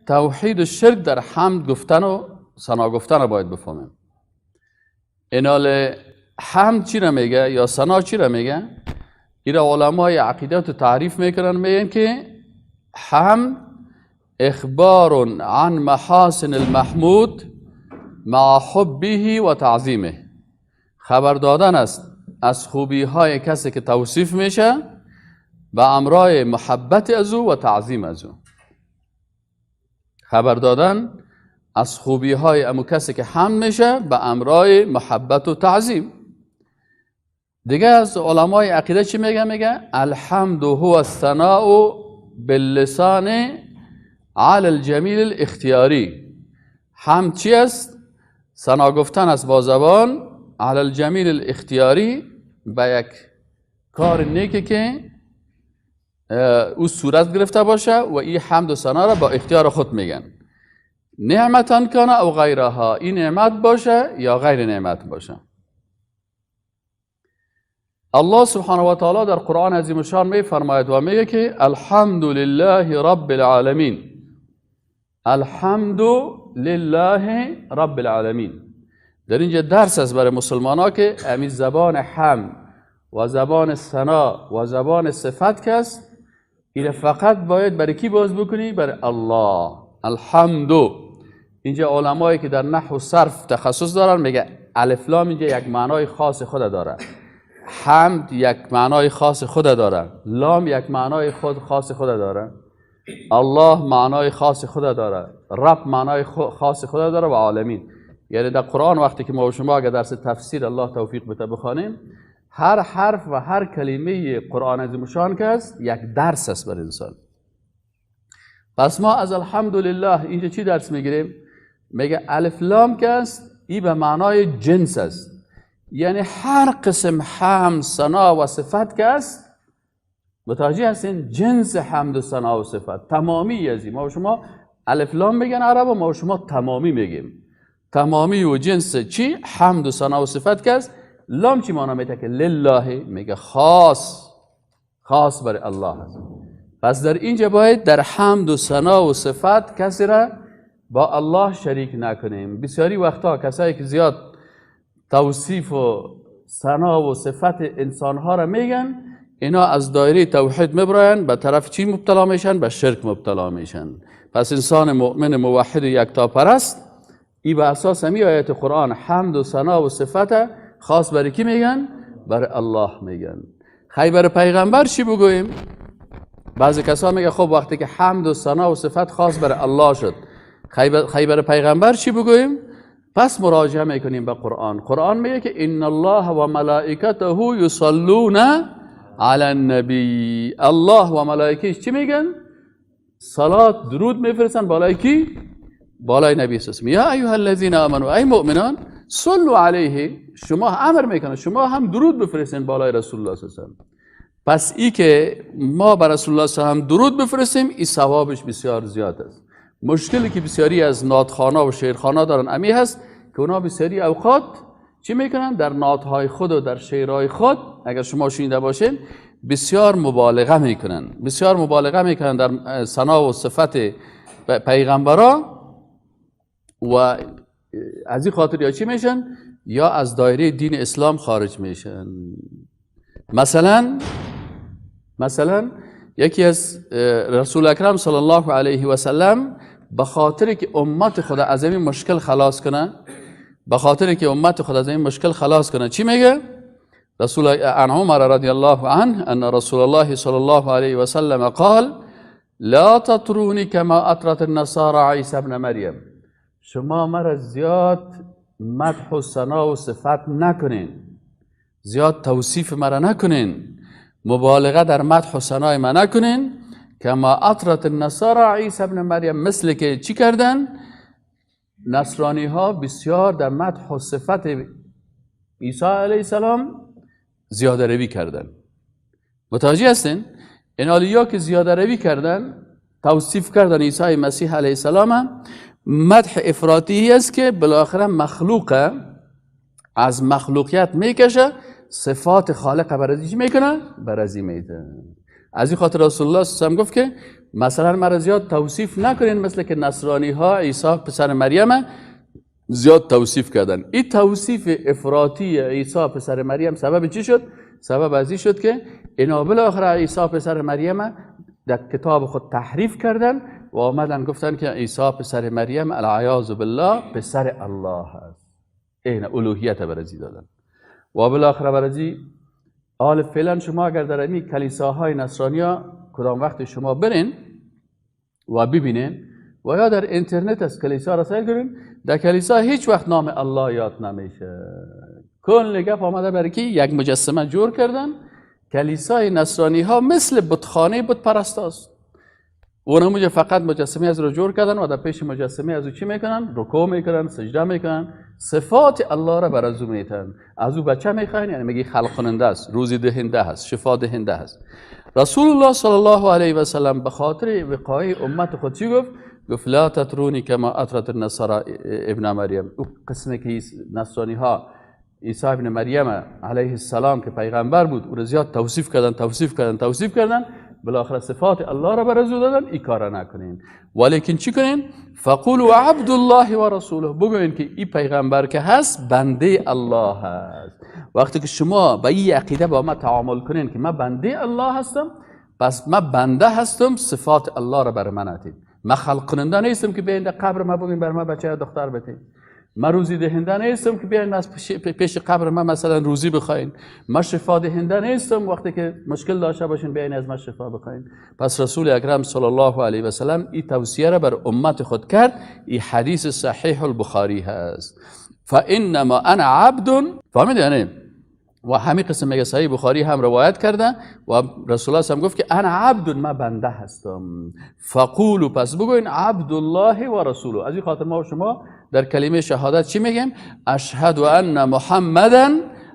توحید و شرک در حمد گفتن و ثنا گفتن رو باید بفهمیم. اینال حمد چی را میگه یا ثنا چی را میگه؟ ایرا علمای عقیدت تعریف میکنن، میگن که حمد اخبار عن محاسن المحمود مع حبه و تعظیمه، خبر دادن است از خوبی های کسی که توصیف میشه به امرای محبت از او و تعظیم از او. خبر دادن از خوبی های امو کسی که حمد میشه به امرای محبت و تعظیم. دیگه از علمای عقیده چی میگه؟ میگه الحمد هو الثناء باللسان علی الجمیل الاختیاری. حمد چی است؟ ثنا گفتن است با زبان علی الجمیل الاختیاری به یک کار نیکی که او صورت گرفته باشه و این حمد و ثنا را با اختیار خود میگن. نعمتان کنه او غیرها، این نعمت باشه یا غیر نعمت باشه. الله سبحانه و تعالی در قرآن عظیم الشان می فرماید و میگه که الحمد لله رب العالمین. الحمد لله رب العالمین. در اینجا درس است برای مسلمان ها که امی زبان حمد و زبان ثنا و زبان صفت کست، این فقط باید برای کی باز بکنی؟ برای الله. الحمد. اینجا علمایی که در نحو و صرف تخصص دارن میگه الف لام اینجا یک معنای خاص خود داره. حمد یک معنای خاص خود داره، لام یک معنای خاص خود داره، الله معنای خاص خود داره، رب معنای خاص خود داره و عالمین. یعنی در قرآن وقتی که ما و شما اگر درس تفسیر الله توفیق بده بخوانیم، هر حرف و هر کلمه قرآن عظیم شان که است یک درس است بر انسان. پس ما از الحمدلله اینجا چی درس میگیریم؟ میگه الف لام که است این به معنای جنس است، یعنی هر قسم حمد ثنا و صفت که است، متوجه هستین؟ جنس حمد و ثنا و صفت تمامی ازی. ما و شما الف لام میگن عرب و ما و شما تمامی میگیم. تمامی و جنس چی؟ حمد و ثنا و صفت که است. لام چی معنی میده؟ که لله، میگه خاص برای الله هست. پس در اینجا باید در حمد و ثنا و صفت کسی را با الله شریک نکنیم. بسیاری وقتا کسایی که زیاد توصیف و ثنا و صفت انسانها را میگن، اینا از دایره توحید میبراین به طرف چی مبتلا میشن؟ به شرک مبتلا میشن. پس انسان مؤمن موحد و یکتا پرست ای به اساس همی آیت قرآن حمد و ثنا و صفت خاص برای کی میگن؟ برای الله میگن. خیبر پیغمبر چی بگوییم؟ بعضی کسا میگه خب وقتی که حمد و ثنا و صفت خاص برای الله شد، خیبر پیغمبر چی بگوییم؟ پس مراجعه میکنیم به قرآن. قرآن میگه که ان الله و ملائکته یصلون علی النبی. الله و ملائکهش چی میگن؟ صلات درود میفرستن بالای کی؟ بالای نبی صلی الله علیه و آله. یا ایها الذین آمنوا، ای مؤمنان، صلوا علیه، شما امر میکنه شما هم درود بفرستین بالای رسول الله صلی الله علیه و آله. پس ای که ما بر رسول الله صلی الله علیه و آله درود بفرستیم، این ثوابش بسیار زیاد است. مشکلی که بسیاری از نعتخوانا و شعرخوانا دارن امی هست که اونا بسیاری اوقات چی میکنن؟ در نعتهای خود و در شعرهای خود اگر شما شنیده باشین بسیار مبالغه میکنن در ثنا و صفت پیغمبرا، و از این خاطر یا چی میشن؟ یا از دایره دین اسلام خارج میشن. مثلا یکی از رسول اکرم صلی الله علیه و سلم به خاطر که امت خدا از این مشکل خلاص کنه، چی میگه؟ رسول عن عمر رضی الله عنه ان رسول الله صلی الله علیه و سلم قال لا تطرونی کما اطرت النصارى عیسی ابن مریم. شما مرا زیاد مدح و ثنا و صفت نکنین، زیاد توصیف مرا نکنین، مبالغه در مدح و ثنای ما نکنین. کما اطرت النصارى عیسی ابن مریم، مثل که چی کردن؟ نصرانی ها بسیار در مدح و صفت عیسی علیه السلام زیاده روی کردن. متوجه هستین؟ این علیا که زیاده روی کردن، توصیف کردن عیسی مسیح علیه السلام، مدح افراطی است که بالاخره مخلوقه، از مخلوقیت میکشه، صفات خالق برازی چی میکنه؟ برازی میده. از این خاطر رسول الله صلی الله علیه و گفت که مثلا مرا زیاد توصیف نکنین، مثل که نصرانی ها عیسی پسر مریم زیاد توصیف کردن. این توصیف افراطی عیسی پسر مریم سبب چی شد؟ سبب از این شد که اینا بالاخره عیسی پسر مریم در کتاب خود تحریف کردن و آمدن گفتن که عیسی پسر مریم العیاذ بالله پسر الله هست. این الوهیت برزی دادن و بالاخره برزی حال فعلا شما اگر در این کلیساهای نصرانیا کدام وقت شما برین و ببینین و یا در اینترنت از کلیسا رسائل کنین، در کلیسا هیچ وقت نام الله یاد نمیشه. کل گپ آمده برای که یک مجسمه جور کردن. کلیسای نصرانی ها مثل بتخانه بت پرست است. اونم فقط مجسمه از رو جور کردن و در پیش مجسمه از او چی میکنن؟ رکوع میکنن، سجده میکنن، صفات الله را بر ازو میتن. از او بچه میخواین، یعنی میگی خلق کننده است، روزی دهنده است، شفا دهنده است. رسول الله صلی الله علیه و سلم به خاطر وقایع امت خود چی گفت؟ گفت لا تطرونی کما اطرت النصارى ابن مریم. او قسمی که نصرانی ها عیسی ابن مریم علیه السلام که پیغمبر بود او را زیاد توصیف کردن بالاخره صفات الله را برزو دادن. این کارا نکنین، ولیکن چی کنین؟ فقولوا عبد الله و رسوله. بگوین که این پیغمبر که هست بنده الله هست. وقتی که شما با این عقیده با ما تعامل کنین که من بنده الله هستم، پس من بنده هستم، صفات الله را بر من اتید. من خلق کننده نیستم که بیاین در قبر ما بگین بر من بچه دختر بتین. من روزی دهنده نیستم که بیاین از پیش قبر من مثلا روزی بخواین. من شفا دهنده نیستم وقتی که مشکل داشته باشین بیاین از من شفا بخواین. پس رسول اکرم صلی الله علیه و سلم این توصیه را بر امت خود کرد. این حدیث صحیح البخاری هست. فانما انا عبد. فهمید یعنی؟ و همین قسم میگه صحیح بخاری هم روایت کرده و رسول الله هم گفت که انا عبد، من بنده هستم. فقولوا، پس بگوین عبد الله و رسوله. از این خاطر ما و شما در کلمه شهادت چی میگیم؟ اشهد ان محمدا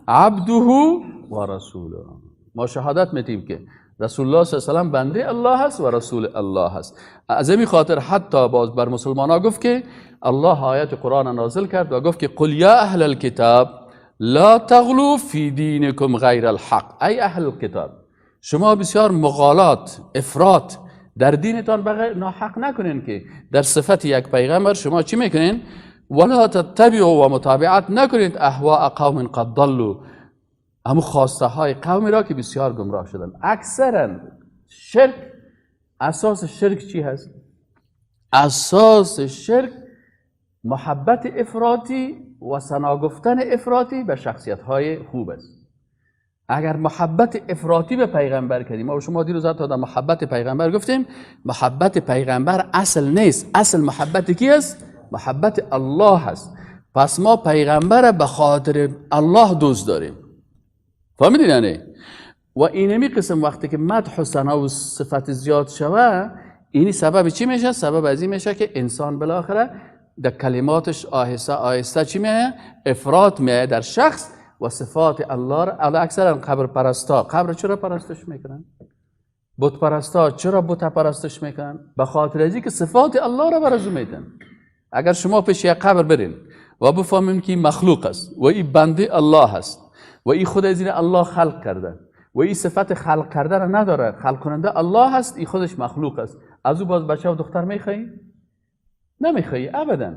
عبده و رسوله. ما شهادت میدیم که رسول الله صلی الله علیه و بنده الله هست و رسول الله هست. از این خاطر حتی باز بر مسلمان ها گفت که الله آیت قرآن نازل کرد و گفت که قل یا اهل الكتاب لا تغلو فی دینکم غیر الحق. ای اهل الكتاب، شما بسیار مغالات، افراط در دینتان بغیر ناحق نکنین که در صفت یک پیغمبر شما چی میکنین؟ ولا تتبعوا و متابعت نکنید اهواء قوم قد ضلوا، همون خواسته های قومی را که بسیار گمراه شدن. اکثرا شرک، اساس شرک چی هست؟ اساس شرک محبت افراطی و ثنا گفتن افراطی به شخصیت های خوب است. اگر محبت افراطی به پیغمبر کردیم، ما شما دیروز تا در محبت پیغمبر گفتیم محبت پیغمبر اصل نیست. اصل محبت کی است؟ محبت الله هست. پس ما پیغمبر به خاطر الله دوست داریم. فهمیدین یعنی؟ و اینمی قسم وقتی که مدح و ثنا و صفت زیاد شوه، اینی سبب چی میشه؟ سبب از این میشه که انسان بالاخره در کلماتش آهسته آهسته چی میه؟ افراط میه در شخص و صفات الله را. اکثرا قبر پرستا قبر چرا پرستش میکنن؟ بت پرستا چرا بت پرستش میکنن؟ به خاطر ازی که صفات الله را برازو میدن. اگر شما پیش یک قبر برین و بفهمین که این مخلوق است و این بنده الله است و این خود از این الله خلق کرده و این صفت خلق کرده را نداره، خلق کننده الله هست، این خودش مخلوق است، از او باز بچه و دختر میخوایی؟ نمیخوایی ابدا.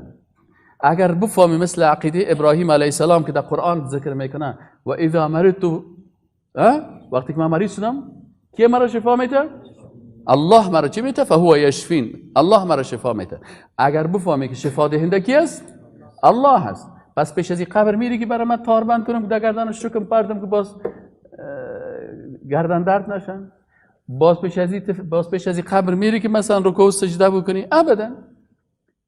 اگر بفهمی مثل عقیده ابراهیم علیه السلام که در قرآن ذکر میکنه و اذا مرضت، وقتی که من مریض شدم کی مرا شفا میده؟ الله مرا چی میده؟ فهو یشفین. الله مرا شفا میده. اگر بفهمی که شفا دهنده کی است؟ الله هست. پس پیش از این قبر میری که برای من تار بند کنم در گردنش شکم پردم که باز گردن درد نشن؟ باز پیش از این قبر میری که مثلا رکوع و سجده بکنی؟ ابدا.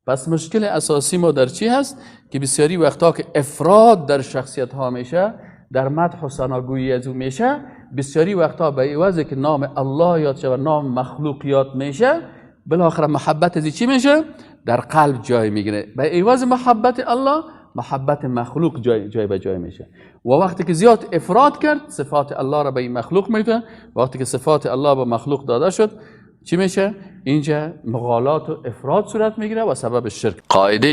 پس مشکل اساسی ما در چی هست؟ که بسیاری وقتا که افراد در شخصیت ها میشه، در مدح و ثناگویی از او میشه، بسیاری وقتا به عوض که نام الله یاد شه و نام مخلوق یاد میشه، بالاخره محبت از چی میشه؟ در قلب جای میگیره. به عوض محبت الله محبت مخلوق جای به جای میشه. و وقتی که زیاد افراد کرد صفات الله را به این مخلوق میده. وقتی که صفات الله به مخلوق داده شد چی میشه؟ اینجا مغالات و افراد صورت میگیره و سبب شرک. قاعده